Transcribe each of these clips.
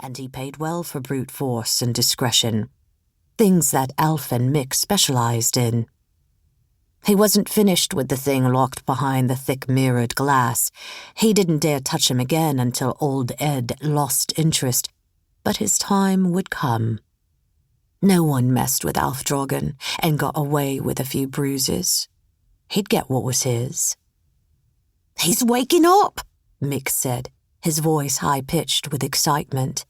and he paid well for brute force and discretion, things that Alf and Mick specialized in. He wasn't finished with the thing locked behind the thick mirrored glass. He didn't dare touch him again until old Ed lost interest, but his time would come. No one messed with Alf Drogon and got away with a few bruises. He'd get what was his. "He's waking up," Mick said, his voice high-pitched with excitement.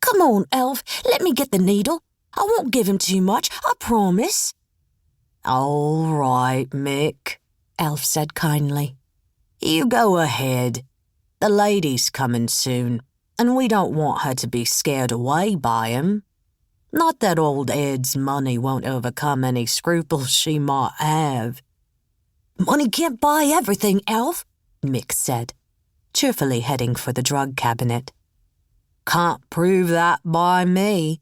"Come on, Elf, let me get the needle. I won't give him too much, I promise." "All right, Mick," Elf said kindly. "You go ahead. The lady's coming soon, and we don't want her to be scared away by him. Not that old Ed's money won't overcome any scruples she might have." "Money can't buy everything, Elf," Mick said, cheerfully heading for the drug cabinet. "Can't prove that by me,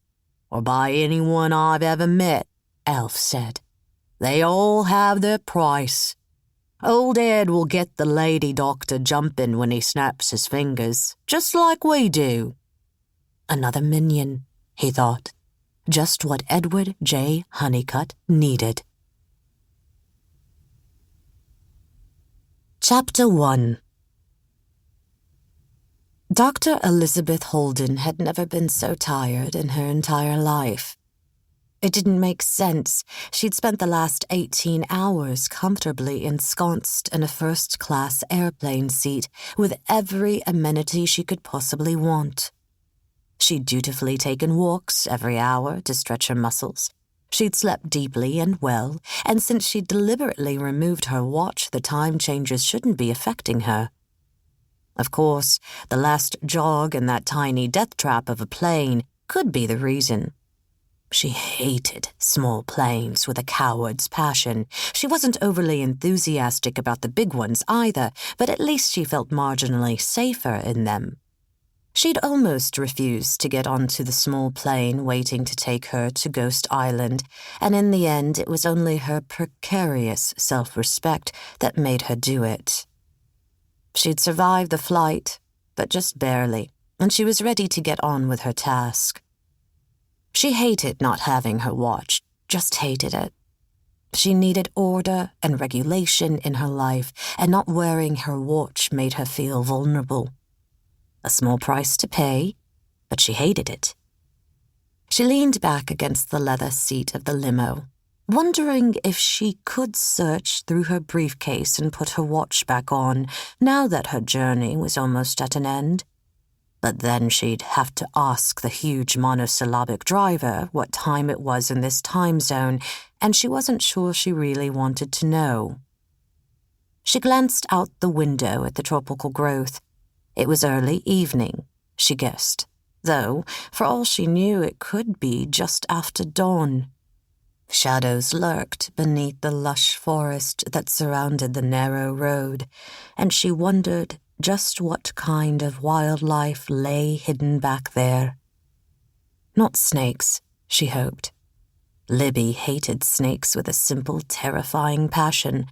or by anyone I've ever met," Elf said. "They all have their price. Old Ed will get the lady doctor jumping when he snaps his fingers, just like we do." Another minion, he thought. Just what Edward J. Honeycutt needed. Chapter 1. Dr. Elizabeth Holden had never been so tired in her entire life. It didn't make sense. She'd spent the last 18 hours comfortably ensconced in a first-class airplane seat with every amenity she could possibly want. She'd dutifully taken walks every hour to stretch her muscles. She'd slept deeply and well, and since she'd deliberately removed her watch, the time changes shouldn't be affecting her. Of course, the last jog in that tiny death trap of a plane could be the reason. She hated small planes with a coward's passion. She wasn't overly enthusiastic about the big ones either, but at least she felt marginally safer in them. She'd almost refused to get onto the small plane waiting to take her to Ghost Island, and in the end it was only her precarious self-respect that made her do it. She'd survived the flight, but just barely, and she was ready to get on with her task. She hated not having her watch, just hated it. She needed order and regulation in her life, and not wearing her watch made her feel vulnerable. A small price to pay, but she hated it. She leaned back against the leather seat of the limo, wondering if she could search through her briefcase and put her watch back on, now that her journey was almost at an end. But then she'd have to ask the huge monosyllabic driver what time it was in this time zone, and she wasn't sure she really wanted to know. She glanced out the window at the tropical growth. It was early evening, she guessed, though, for all she knew, it could be just after dawn. Shadows lurked beneath the lush forest that surrounded the narrow road, and she wondered just what kind of wildlife lay hidden back there. Not snakes, she hoped. Libby hated snakes with a simple, terrifying passion.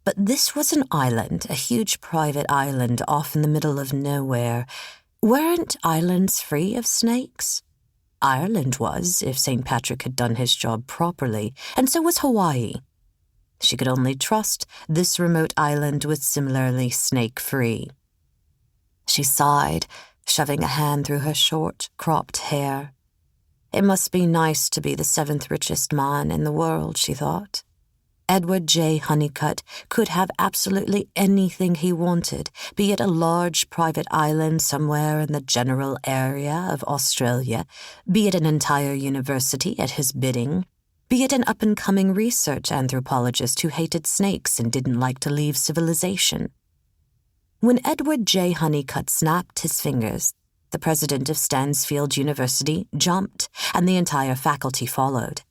But this was an island, a huge private island off in the middle of nowhere. Weren't islands free of snakes? Ireland was, if St. Patrick had done his job properly, and so was Hawaii. She could only trust this remote island was similarly snake-free. She sighed, shoving a hand through her short, cropped hair. It must be nice to be the 7th richest man in the world, she thought. Edward J. Honeycutt could have absolutely anything he wanted, be it a large private island somewhere in the general area of Australia, be it an entire university at his bidding, be it an up-and-coming research anthropologist who hated snakes and didn't like to leave civilization. When Edward J. Honeycutt snapped his fingers, the president of Stansfield University jumped, and the entire faculty followed.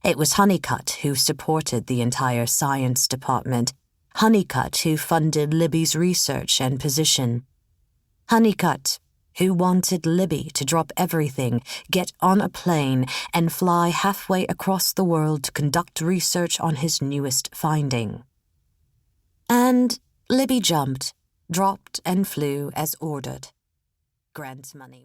It was Honeycutt who supported the entire science department, Honeycutt who funded Libby's research and position, Honeycutt who wanted Libby to drop everything, get on a plane, and fly halfway across the world to conduct research on his newest finding. And Libby jumped, dropped, and flew as ordered. Grant money.